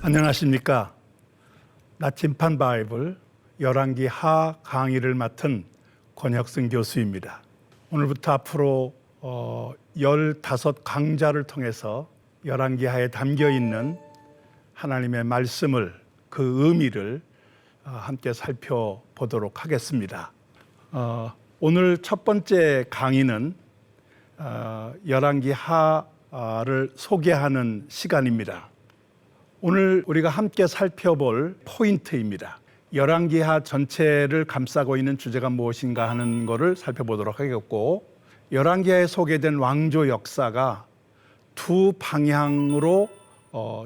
안녕하십니까. 나침판 바이블 열왕기 하 강의를 맡은 권혁승 교수입니다. 오늘부터 앞으로 15강좌를 통해서 열왕기 하에 담겨있는 하나님의 말씀을, 그 의미를 함께 살펴보도록 하겠습니다. 오늘 첫 번째 강의는 열왕기 하를 소개하는 시간입니다. 오늘 우리가 함께 살펴볼 포인트입니다. 열왕기하 전체를 감싸고 있는 주제가 무엇인가 하는 것을 살펴보도록 하겠고, 열왕기하에 소개된 왕조 역사가 두 방향으로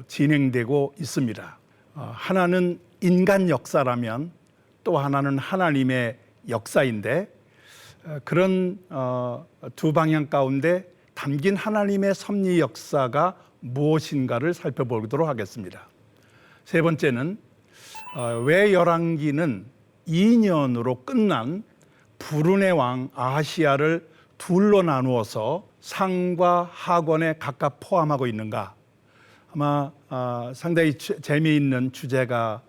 진행되고 있습니다. 하나는 인간 역사라면 또 하나는 하나님의 역사인데, 그런 두 방향 가운데 담긴 하나님의 섭리 역사가 무엇인가를 살펴보도록 하겠습니다. 세 번째는 왜 열왕기는 2년으로 끝난 불운의 왕 아하시야를 둘로 나누어서 상과 하권에 각각 포함하고 있는가? 아마 상당히 재미있는 주제가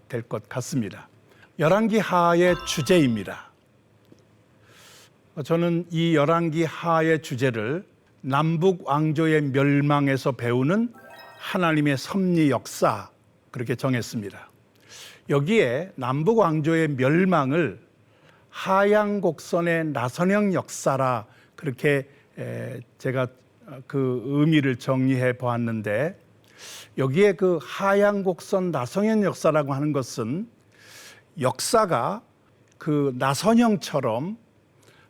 될 것 같습니다. 열왕기 하의 주제입니다. 저는 이 열왕기 하의 주제를 남북 왕조의 멸망에서 배우는 하나님의 섭리 역사, 그렇게 정했습니다. 여기에 남북 왕조의 멸망을 하양 곡선의 나선형 역사라, 그렇게 제가 그 의미를 정리해 보았는데, 여기에 그 하양 곡선 나선형 역사라고 하는 것은 역사가 그 나선형처럼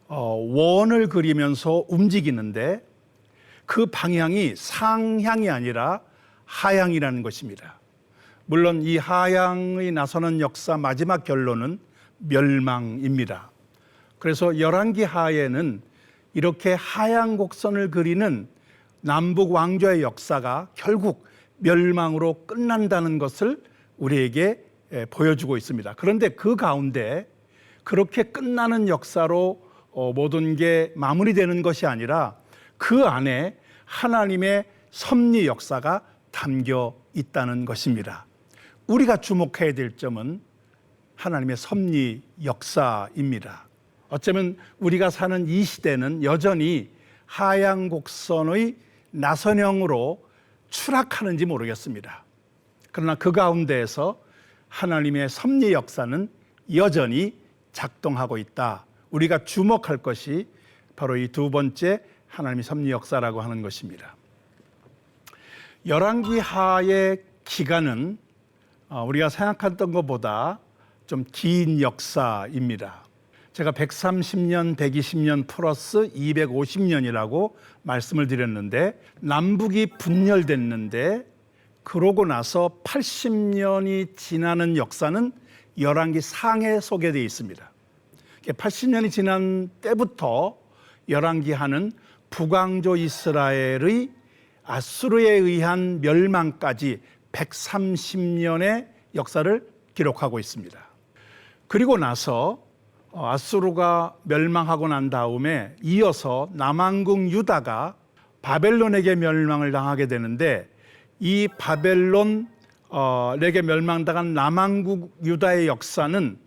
원을 그리면서 움직이는데 그 방향이 상향이 아니라 하향이라는 것입니다. 물론 이 하향의 나서는 역사 마지막 결론은 멸망입니다. 그래서 열왕기 하에는 이렇게 하향 곡선을 그리는 남북 왕조의 역사가 결국 멸망으로 끝난다는 것을 우리에게 보여주고 있습니다. 그런데 그 가운데 그렇게 끝나는 역사로 모든 게 마무리되는 것이 아니라 그 안에 하나님의 섭리 역사가 담겨 있다는 것입니다. 우리가 주목해야 될 점은 하나님의 섭리 역사입니다. 어쩌면 우리가 사는 이 시대는 여전히 하양 곡선의 나선형으로 추락하는지 모르겠습니다. 그러나 그 가운데에서 하나님의 섭리 역사는 여전히 작동하고 있다. 우리가 주목할 것이 바로 이 두 번째 하나님의 섭리 역사라고 하는 것입니다. 열왕기 하의 기간은 우리가 생각했던 것보다 좀 긴 역사입니다. 제가 130년, 120년 플러스 250년이라고 말씀을 드렸는데, 남북이 분열됐는데 그러고 나서 80년이 지나는 역사는 열왕기 상에 소개되어 있습니다. 80년이 지난 때부터 열왕기 하는 북왕조 이스라엘의 아수르에 의한 멸망까지 130년의 역사를 기록하고 있습니다. 그리고 나서 아수르가 멸망하고 난 다음에 이어서 남왕국 유다가 바벨론에게 멸망을 당하게 되는데, 이 바벨론에게 멸망당한 남왕국 유다의 역사는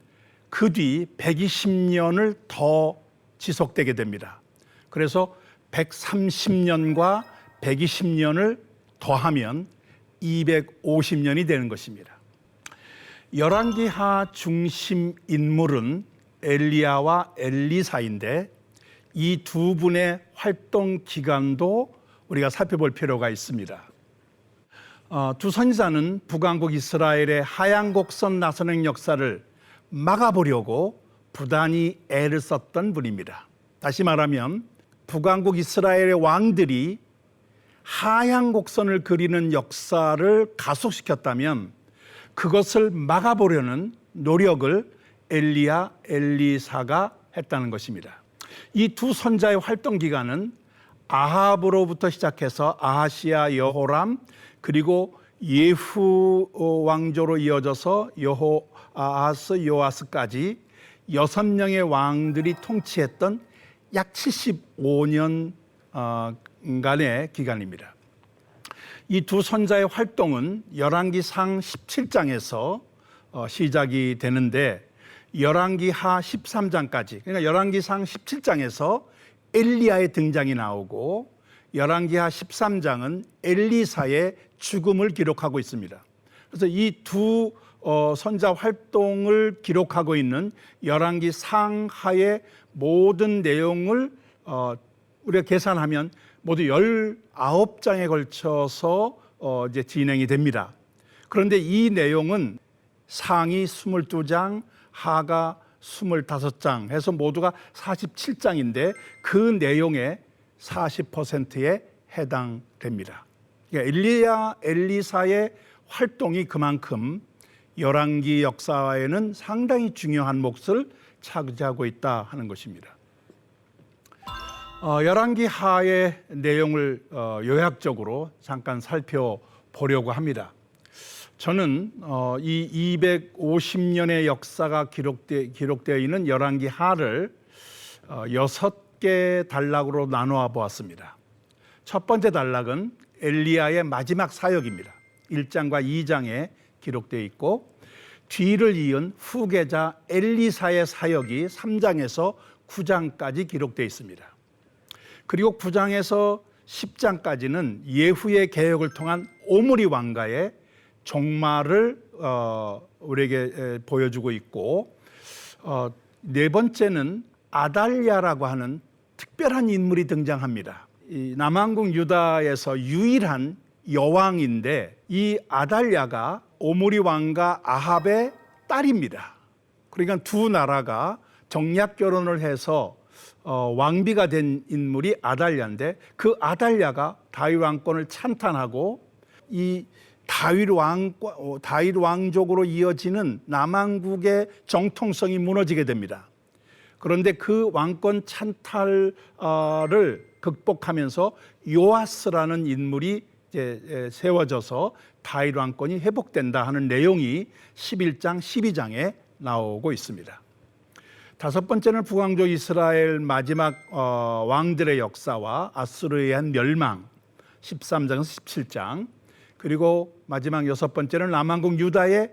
그 뒤 120년을 더 지속되게 됩니다. 그래서 130년과 120년을 더하면 250년이 되는 것입니다. 열왕기 하 중심 인물은 엘리야와 엘리사인데, 이 두 분의 활동 기간도 우리가 살펴볼 필요가 있습니다. 두 선지자는 북왕국 이스라엘의 하양 곡선 나선행 역사를 막아보려고 부단히 애를 썼던 분입니다. 다시 말하면 북왕국 이스라엘의 왕들이 하양 곡선을 그리는 역사를 가속시켰다면 그것을 막아보려는 노력을 엘리야, 엘리사가 했다는 것입니다. 이 두 선자의 활동 기간은 아합으로부터 시작해서 아하시야, 여호람, 그리고 예후 왕조로 이어져서 아하스, 요아스까지 6명의 왕들이 통치했던 약 75년간의 기간입니다. 이 두 선자의 활동은 열왕기상 17장에서 시작이 되는데 열왕기하 13장까지, 그러니까 열왕기상 17장에서 엘리야의 등장이 나오고 열왕기하 13장은 엘리사의 죽음을 기록하고 있습니다. 그래서 이 두 선자 활동을 기록하고 있는 열왕기 상하의 모든 내용을 우리가 계산하면 모두 19장에 걸쳐서 이제 진행이 됩니다. 그런데 이 내용은 상이 22장, 하가 25장 해서 모두가 47장인데 그 내용의 40%에 해당됩니다. 그러니까 엘리사의 활동이 그만큼 열왕기 역사에는 상당히 중요한 몫을 차지하고 있다 하는 것입니다. 열왕기 하의 내용을 요약적으로 잠깐 살펴보려고 합니다. 저는 이 250년의 역사가 기록되어 있는 열왕기 하를 6개 단락으로 나누어 보았습니다. 첫 번째 단락은 엘리야의 마지막 사역입니다. 1장과 2장에 기록되어 있고 뒤를 이은 후계자 엘리사의 사역이 3장에서 9장까지 기록되어 있습니다. 그리고 9장에서 10장까지는 예후의 개혁을 통한 오므리 왕가의 종말을 우리에게 보여주고 있고 네 번째는 아달랴라고 하는 특별한 인물이 등장합니다. 이 남왕국 유다에서 유일한 여왕인데 이 아달랴가 오므리 왕과 아합의 딸입니다. 그러니까 두 나라가 정략 결혼을 해서 왕비가 된 인물이 아달랴인데 그 아달랴가 다윗 왕권을 찬탄하고 이 다윗 왕족으로 이어지는 남왕국의 정통성이 무너지게 됩니다. 그런데 그 왕권 찬탈을 극복하면서 요아스라는 인물이 이제 세워져서 다윗 왕권이 회복된다 하는 내용이 11장, 12장에 나오고 있습니다. 다섯 번째는 북왕조 이스라엘 마지막 왕들의 역사와 아수르에 의한 멸망 13장에서 17장, 그리고 마지막 여섯 번째는 남왕국 유다의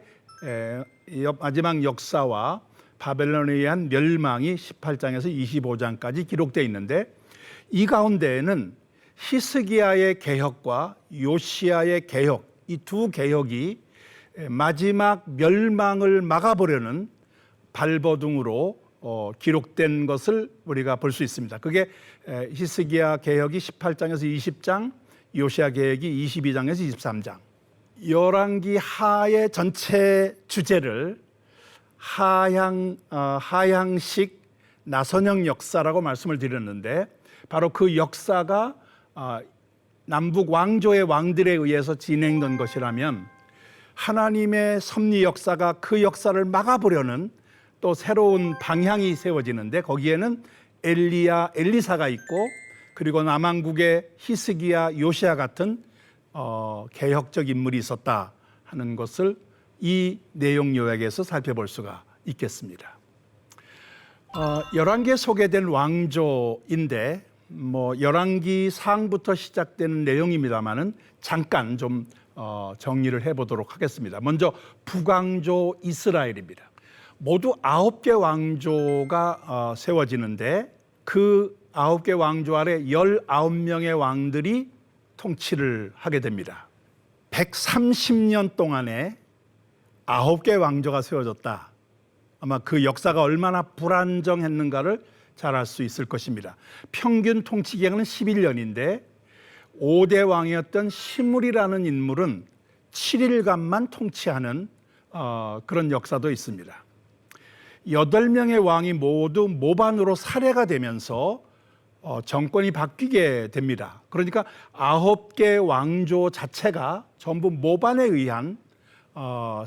마지막 역사와 바벨론에 의한 멸망이 18장에서 25장까지 기록되어 있는데 이 가운데에는 히스기야의 개혁과 요시야의 개혁, 이 두 개혁이 마지막 멸망을 막아보려는 발버둥으로 기록된 것을 우리가 볼 수 있습니다. 그게 히스기야 개혁이 18장에서 20장, 요시야 개혁이 22장에서 23장. 열왕기 하의 전체 주제를 하향식 나선형 역사라고 말씀을 드렸는데 바로 그 역사가 남북 왕조의 왕들에 의해서 진행된 것이라면 하나님의 섭리 역사가 그 역사를 막아보려는 또 새로운 방향이 세워지는데 거기에는 엘리사가 있고 그리고 남왕국의 히스기야, 요시야 같은 개혁적 인물이 있었다 하는 것을 이 내용 요약에서 살펴볼 수가 있겠습니다. 열왕기에 소개된 왕조인데 열왕기 상부터 시작되는 내용입니다만은 잠깐 좀 정리를 해보도록 하겠습니다. 먼저 북왕조 이스라엘입니다. 모두 9개 왕조가 세워지는데 그 9개 왕조 아래 19명의 왕들이 통치를 하게 됩니다. 130년 동안에 9개 왕조가 세워졌다. 아마 그 역사가 얼마나 불안정했는가를 잘 알 수 있을 것입니다. 평균 통치 기간은 11년인데 5대 왕이었던 시므리라는 인물은 7일간만 통치하는 그런 역사도 있습니다. 8명의 왕이 모두 모반으로 살해가 되면서 정권이 바뀌게 됩니다. 그러니까 9개 왕조 자체가 전부 모반에 의한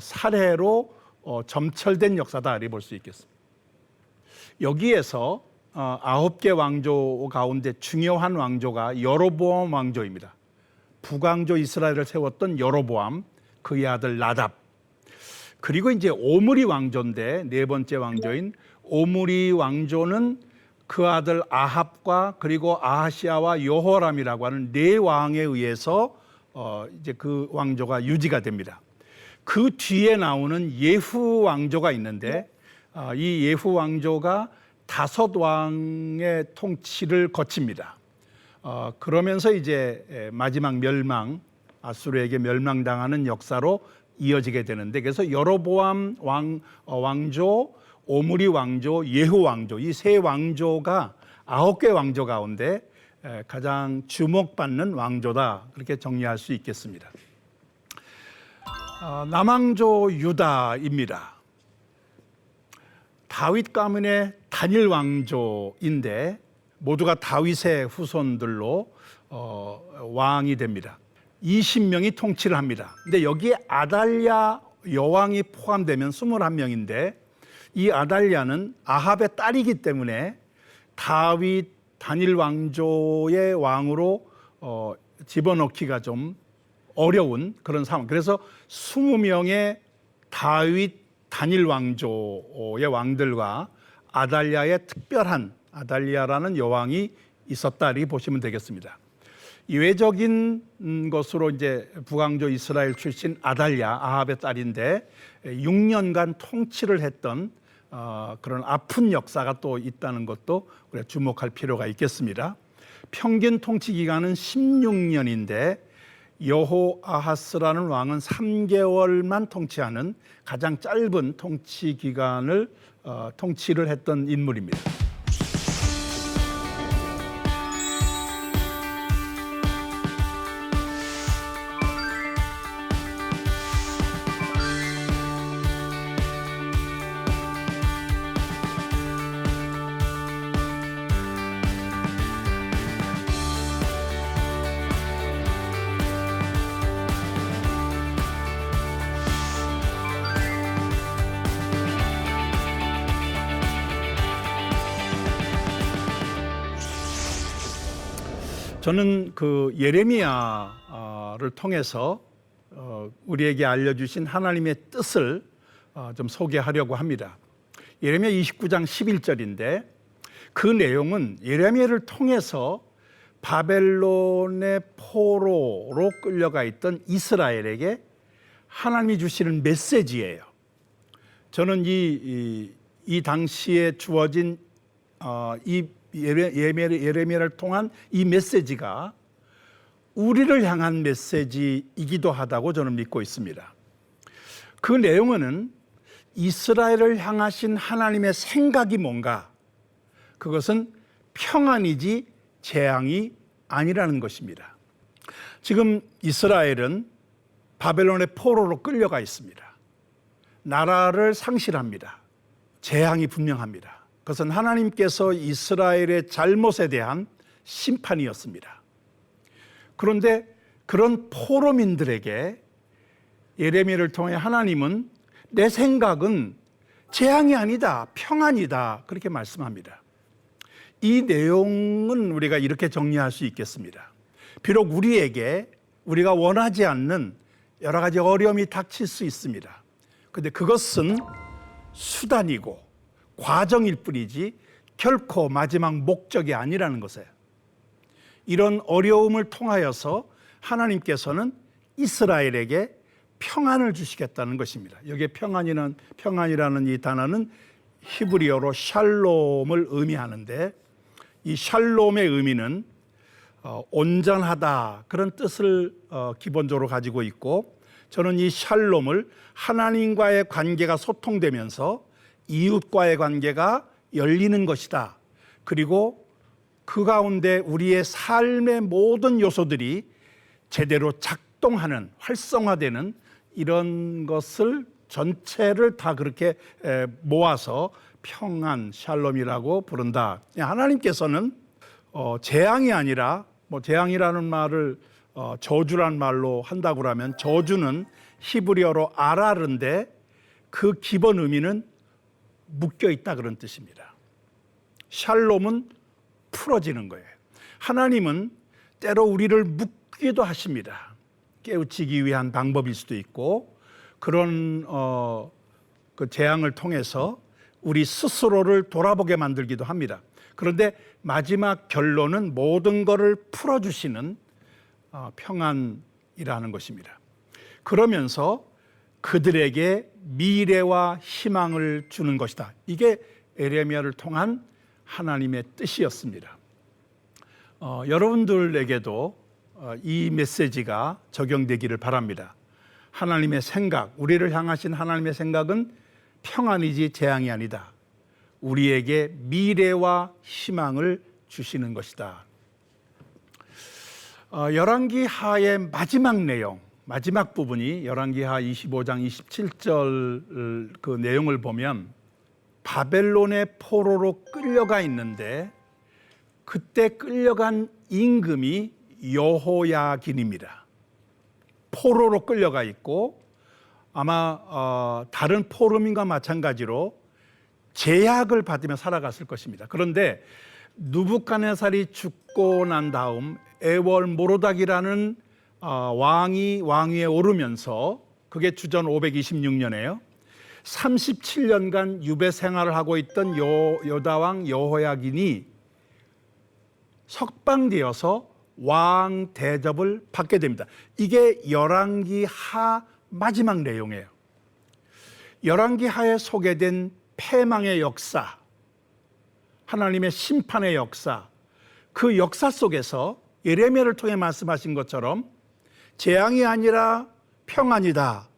살해로 점철된 역사다 이렇게 볼 수 있겠습니다. 여기에서 9개 왕조 가운데 중요한 왕조가 여로보암 왕조입니다. 북왕조 이스라엘을 세웠던 여로보암, 그의 아들 나답. 그리고 이제 오므리 왕조인데 네 번째 왕조인 오므리 왕조는 그 아들 아합과 그리고 아하시아와 여호람이라고 하는 네 왕에 의해서 이제 그 왕조가 유지가 됩니다. 그 뒤에 나오는 예후 왕조가 있는데 이 예후 왕조가 5왕의 통치를 거칩니다. 그러면서 이제 마지막 멸망, 아수르에게 멸망당하는 역사로 이어지게 되는데, 그래서 여로보암 왕조, 오므리 왕조, 예후 왕조, 이 세 왕조가 9개 왕조 가운데 가장 주목받는 왕조다, 그렇게 정리할 수 있겠습니다. 남왕조 유다입니다. 다윗 가문의 단일 왕조인데 모두가 다윗의 후손들로 왕이 됩니다. 20명이 통치를 합니다. 근데 여기에 아달랴 여왕이 포함되면 21명인데 이 아달랴는 아합의 딸이기 때문에 다윗 단일 왕조의 왕으로 집어넣기가 좀 어려운 그런 상황. 그래서 20명의 다윗 단일 왕조의 왕들과 아달랴의 특별한 아달랴라는 여왕이 있었다, 이렇게 보시면 되겠습니다. 이외적인 것으로 이제 북왕조 이스라엘 출신 아달랴, 아합의 딸인데 6년간 통치를 했던 그런 아픈 역사가 또 있다는 것도 우리가 주목할 필요가 있겠습니다. 평균 통치 기간은 16년인데 여호아하스라는 왕은 3개월만 통치하는 가장 짧은 통치 기간을 통치를 했던 인물입니다. 저는 그 예레미야를 통해서 우리에게 알려주신 하나님의 뜻을 좀 소개하려고 합니다. 예레미야 29장 11절인데 그 내용은 예레미야를 통해서 바벨론의 포로로 끌려가 있던 이스라엘에게 하나님이 주시는 메시지예요. 저는 이 당시에 주어진 이 예레미야를 통한 이 메시지가 우리를 향한 메시지이기도 하다고 저는 믿고 있습니다. 그 내용은 이스라엘을 향하신 하나님의 생각이 뭔가, 그것은 평안이지 재앙이 아니라는 것입니다. 지금 이스라엘은 바벨론의 포로로 끌려가 있습니다. 나라를 상실합니다. 재앙이 분명합니다. 그것은 하나님께서 이스라엘의 잘못에 대한 심판이었습니다. 그런데 그런 포로민들에게 예레미야를 통해 하나님은 내 생각은 재앙이 아니다, 평안이다, 그렇게 말씀합니다. 이 내용은 우리가 이렇게 정리할 수 있겠습니다. 비록 우리에게 우리가 원하지 않는 여러 가지 어려움이 닥칠 수 있습니다. 그런데 그것은 수단이고 과정일 뿐이지 결코 마지막 목적이 아니라는 것이에요. 이런 어려움을 통하여서 하나님께서는 이스라엘에게 평안을 주시겠다는 것입니다. 여기에 평안이라는 이 단어는 히브리어로 샬롬을 의미하는데, 이 샬롬의 의미는 온전하다, 그런 뜻을 기본적으로 가지고 있고, 저는 이 샬롬을 하나님과의 관계가 소통되면서 이웃과의 관계가 열리는 것이다, 그리고 그 가운데 우리의 삶의 모든 요소들이 제대로 작동하는, 활성화되는 이런 것을 전체를 다 그렇게 모아서 평안, 샬롬이라고 부른다. 하나님께서는 재앙이 아니라, 재앙이라는 말을 저주란 말로 한다고 하면, 저주는 히브리어로 아라르인데 그 기본 의미는 묶여 있다, 그런 뜻입니다. 샬롬은 풀어지는 거예요. 하나님은 때로 우리를 묶기도 하십니다. 깨우치기 위한 방법일 수도 있고, 그런 그 재앙을 통해서 우리 스스로를 돌아보게 만들기도 합니다. 그런데 마지막 결론은 모든 것을 풀어주시는 평안이 시작이라는 것입니다. 그러면서 그들에게 미래와 희망을 주는 것이다. 이게 에레미야를 통한 하나님의 뜻이었습니다. 여러분들에게도 이 메시지가 적용되기를 바랍니다. 하나님의 생각, 우리를 향하신 하나님의 생각은 평안이지 재앙이 아니다. 우리에게 미래와 희망을 주시는 것이다. 열왕기 하의 마지막 내용, 마지막 부분이 열왕기 하 25장 27절 그 내용을 보면 바벨론의 포로로 끌려가 있는데 그때 끌려간 임금이 여호야긴입니다. 포로로 끌려가 있고 아마 다른 포로민과 마찬가지로 제약을 받으며 살아갔을 것입니다. 그런데 느부갓네살이 죽고 난 다음 에월모로닥이라는 왕위에 오르면서 그게 주전 526년에요. 37년간 유배 생활을 하고 있던 유다왕 여호야긴이 석방되어서 왕 대접을 받게 됩니다. 이게 열왕기 하 마지막 내용이에요. 열왕기 하에 소개된 패망의 역사, 하나님의 심판의 역사, 그 역사 속에서 예레미야를 통해 말씀하신 것처럼 재앙이 아니라 평안이다,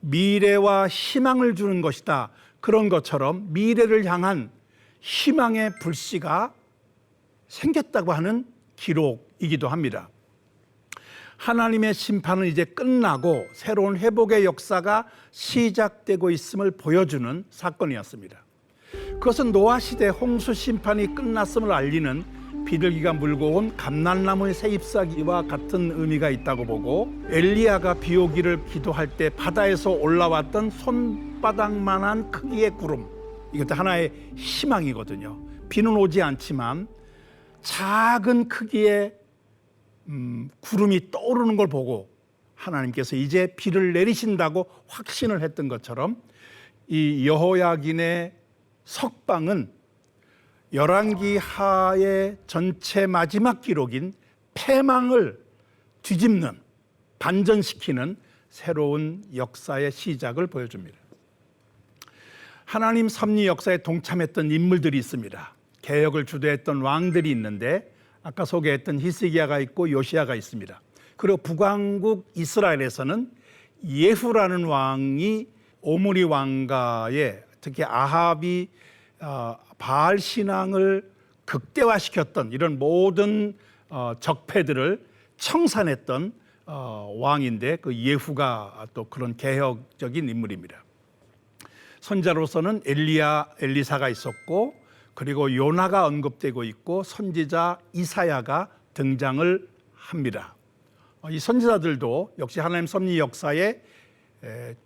미래와 희망을 주는 것이다, 그런 것처럼 미래를 향한 희망의 불씨가 생겼다고 하는 기록이기도 합니다. 하나님의 심판은 이제 끝나고 새로운 회복의 역사가 시작되고 있음을 보여주는 사건이었습니다. 그것은 노아 시대 홍수 심판이 끝났음을 알리는 비둘기가 물고 온 감람나무의 새 잎사귀와 같은 의미가 있다고 보고, 엘리야가 비 오기를 기도할 때 바다에서 올라왔던 손바닥만한 크기의 구름, 이것도 하나의 희망이거든요. 비는 오지 않지만 작은 크기의 구름이 떠오르는 걸 보고 하나님께서 이제 비를 내리신다고 확신을 했던 것처럼 이 여호야긴의 석방은 열왕기 하의 전체 마지막 기록인 패망을 뒤집는, 반전시키는 새로운 역사의 시작을 보여줍니다. 하나님 섭리 역사에 동참했던 인물들이 있습니다. 개혁을 주도했던 왕들이 있는데 아까 소개했던 히스기야가 있고 요시야가 있습니다. 그리고 북왕국 이스라엘에서는 예후라는 왕이 오므리 왕가의, 특히 아합이 바알 신앙을 극대화시켰던 이런 모든 적폐들을 청산했던 왕인데, 그 예후가 또 그런 개혁적인 인물입니다. 선자로서는 엘리야, 엘리사가 있었고, 그리고 요나가 언급되고 있고 선지자 이사야가 등장을 합니다. 이 선지자들도 역시 하나님 섭리 역사에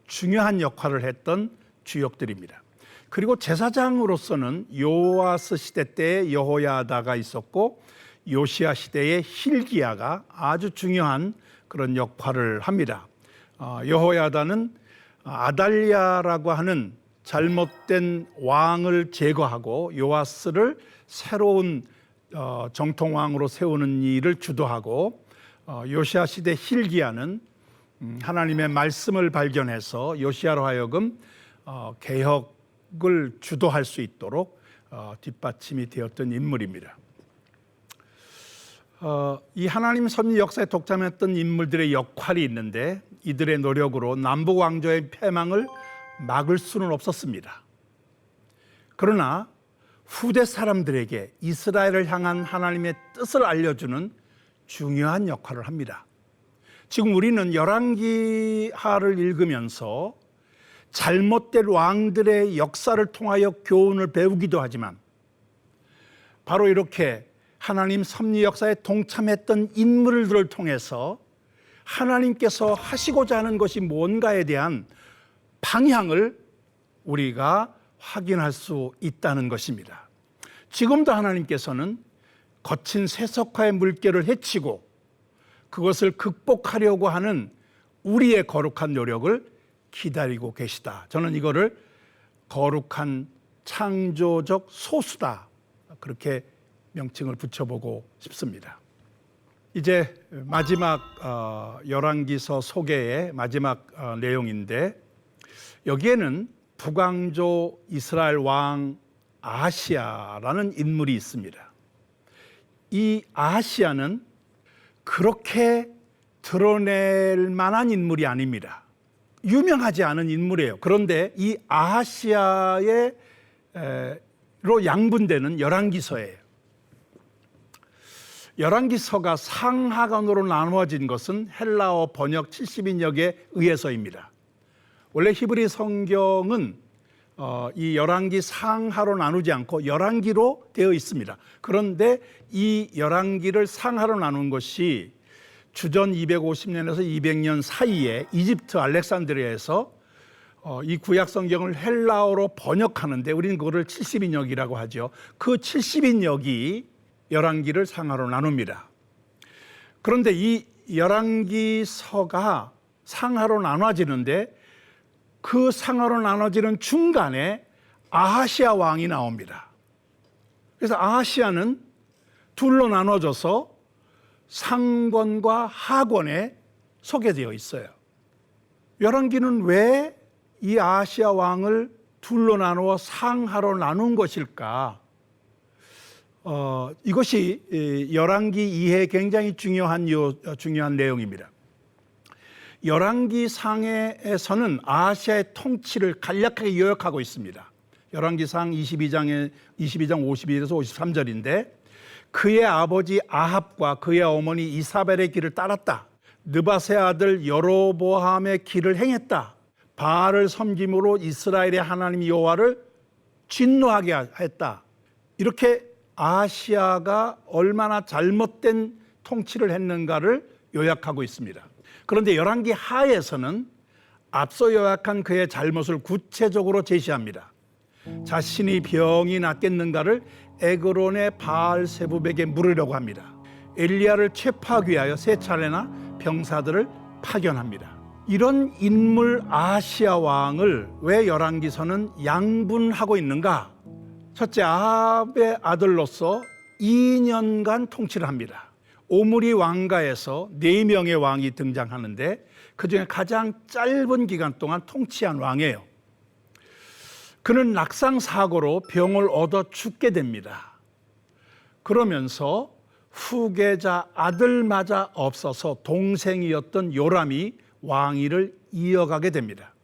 중요한 역할을 했던 주역들입니다. 그리고 제사장으로서는 요아스 시대 때 여호야다가 있었고 요시야 시대의 hil기야가 아주 중요한 그런 역할을 합니다. 여호야다는 아달랴라고 하는 잘못된 왕을 제거하고 요아스를 새로운 정통왕으로 세우는 일을 주도하고, 요시야 시대 hil기야는 하나님의 말씀을 발견해서 요시야로 하여금 개혁을 주도할 수 있도록 뒷받침이 되었던 인물입니다. 이 하나님 섭리 역사에 독점했던 인물들의 역할이 있는데 이들의 노력으로 남북 왕조의 패망을 막을 수는 없었습니다. 그러나 후대 사람들에게 이스라엘을 향한 하나님의 뜻을 알려주는 중요한 역할을 합니다. 지금 우리는 열왕기하를 읽으면서 잘못된 왕들의 역사를 통하여 교훈을 배우기도 하지만, 바로 이렇게 하나님 섭리 역사에 동참했던 인물들을 통해서 하나님께서 하시고자 하는 것이 뭔가에 대한 방향을 우리가 확인할 수 있다는 것입니다. 지금도 하나님께서는 거친 세속화의 물결을 헤치고 그것을 극복하려고 하는 우리의 거룩한 노력을 기다리고 계시다. 저는 이거를 거룩한 창조적 소수다, 그렇게 명칭을 붙여보고 싶습니다. 이제 마지막 열왕기서 소개의 마지막 내용인데, 여기에는 북왕조 이스라엘 왕 아하시야라는 인물이 있습니다. 이 아하시야는 그렇게 드러낼 만한 인물이 아닙니다. 유명하지 않은 인물이에요. 그런데 이 아하시야로 양분되는 열왕기서예요. 열왕기서가 상하간으로 나누어진 것은 헬라어 번역 70인역에 의해서입니다. 원래 히브리 성경은 이 열왕기 상하로 나누지 않고 열왕기로 되어 있습니다. 그런데 이 열왕기를 상하로 나눈 것이 주전 250년에서 200년 사이에 이집트 알렉산드리아에서 이 구약 성경을 헬라어로 번역하는데 우리는 그거를 70인역이라고 하죠. 그 70인역이 열왕기를 상하로 나눕니다. 그런데 이 열왕기서가 상하로 나눠지는데 그 상하로 나눠지는 중간에 아하시야 왕이 나옵니다. 그래서 아하시야는 둘로 나눠져서 상권과 하권에 소개되어 있어요. 열왕기는 왜 이 아하시야 왕을 둘로 나누어 상하로 나눈 것일까? 이것이 열왕기 이해에 굉장히 중요한 내용입니다. 열왕기 상에서는 아하시야의 통치를 간략하게 요약하고 있습니다. 열왕기상 22장 52에서 53절인데, 그의 아버지 아합과 그의 어머니 이사벨의 길을 따랐다. 느밧의 아들 여로보암의 길을 행했다. 바알을 섬김으로 이스라엘의 하나님 여호와를 진노하게 했다. 이렇게 아하시야가 얼마나 잘못된 통치를 했는가를 요약하고 있습니다. 그런데 열왕기 하에서는 앞서 요약한 그의 잘못을 구체적으로 제시합니다. 자신이 병이 낫겠는가를 에그론의 바알세붑에게 물으려고 합니다. 엘리야를 체포하기 위하여 세 차례나 병사들을 파견합니다. 이런 인물 아하시야 왕을 왜 열왕기서는 양분하고 있는가? 첫째, 아합의 아들로서 2년간 통치를 합니다. 오므리 왕가에서 4명의 왕이 등장하는데 그중에 가장 짧은 기간 동안 통치한 왕이에요. 그는 낙상사고로 병을 얻어 죽게 됩니다. 그러면서 후계자 아들마저 없어서 동생이었던 요람이 왕위를 이어가게 됩니다.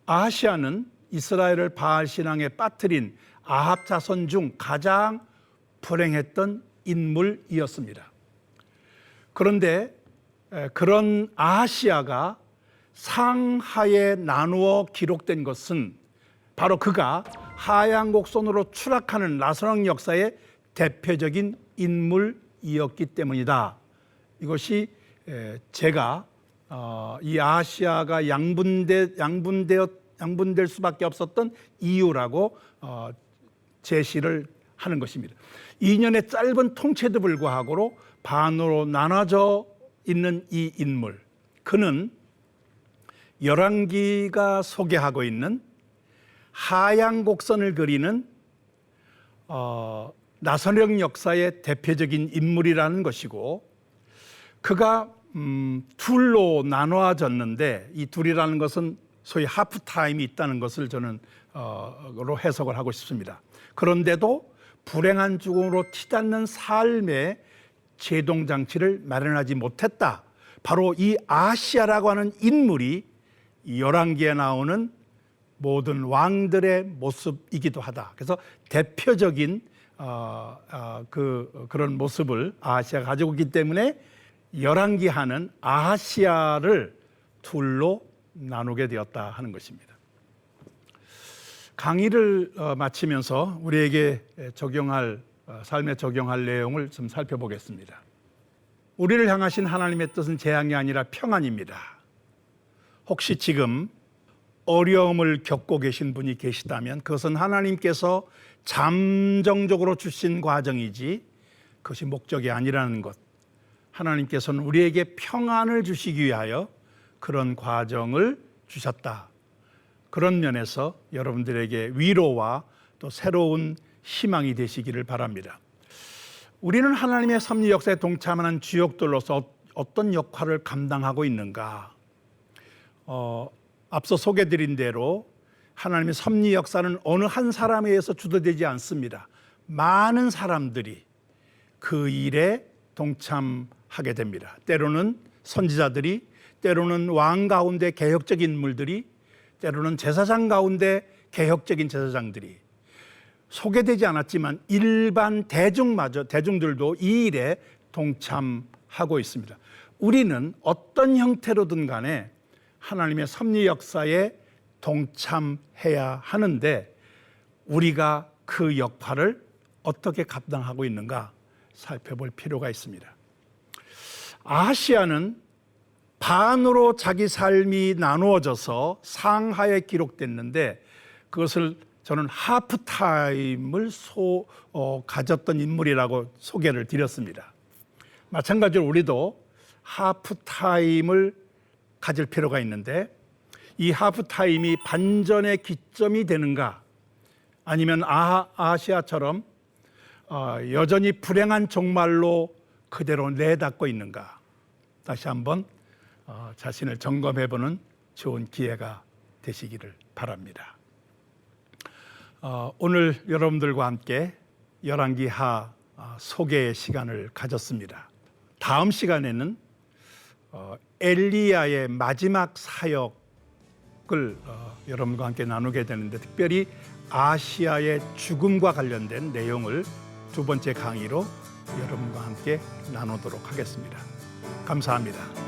아하시야는 이스라엘을 바알 신앙에 빠뜨린 아합 자손 중 가장 불행했던 인물이었습니다. 그런데 그런 아하시야가 상하에 나누어 기록된 것은 바로 그가 하양 곡선으로 추락하는 나선왕 역사의 대표적인 인물이었기 때문이다. 이것이 제가 이 아하시야가 양분될 수밖에 없었던 이유라고 제시를 하는 것입니다. 2년의 짧은 통치에도 불구하고 반으로 나눠져 있는 이 인물, 그는 열왕기가 소개하고 있는 하양 곡선을 그리는 나선왕 역사의 대표적인 인물이라는 것이고, 그가 둘로 나눠졌는데 이 둘이라는 것은 소위 하프타임이 있다는 것을 저는 로 해석을 하고 싶습니다. 그런데도 불행한 죽음으로 티닿는 삶의 제동장치를 마련하지 못했다. 바로 이 아하시야라고 하는 인물이 열왕기에 나오는 모든 왕들의 모습이기도 하다. 그래서 대표적인 그런 모습을 아하시야가 가지고 있기 때문에 열왕기하는 아하시야를 둘로 나누게 되었다 하는 것입니다. 강의를 마치면서 우리에게 삶에 적용할 내용을 좀 살펴보겠습니다. 우리를 향하신 하나님의 뜻은 재앙이 아니라 평안입니다. 혹시 지금 어려움을 겪고 계신 분이 계시다면 그것은 하나님께서 잠정적으로 주신 과정이지 그것이 목적이 아니라는 것. 하나님께서는 우리에게 평안을 주시기 위하여 그런 과정을 주셨다. 그런 면에서 여러분들에게 위로와 또 새로운 희망이 되시기를 바랍니다. 우리는 하나님의 섭리 역사에 동참하는 주역들로서 어떤 역할을 감당하고 있는가? 앞서 소개드린 대로 하나님의 섭리 역사는 어느 한 사람에 의해서 주도되지 않습니다. 많은 사람들이 그 일에 동참하게 됩니다. 때로는 선지자들이, 때로는 왕 가운데 개혁적인 인물들이, 때로는 제사장 가운데 개혁적인 제사장들이, 소개되지 않았지만 일반 대중들도 이 일에 동참하고 있습니다. 우리는 어떤 형태로든 간에 하나님의 섭리 역사에 동참해야 하는데 우리가 그 역할을 어떻게 감당하고 있는가 살펴볼 필요가 있습니다. 아하시야는 반으로 자기 삶이 나누어져서 상하에 기록됐는데 그것을 저는 하프타임을 가졌던 인물이라고 소개를 드렸습니다. 마찬가지로 우리도 하프타임을 가질 필요가 있는데 이 하프타임이 반전의 기점이 되는가 아니면 아하시야처럼 여전히 불행한 종말로 그대로 내닫고 있는가 다시 한번 자신을 점검해보는 좋은 기회가 되시기를 바랍니다. 오늘 여러분들과 함께 열왕기하 소개의 시간을 가졌습니다. 다음 시간에는 엘리야의 마지막 사역을 여러분과 함께 나누게 되는데 특별히 아시아의 죽음과 관련된 내용을 두 번째 강의로 여러분과 함께 나누도록 하겠습니다. 감사합니다.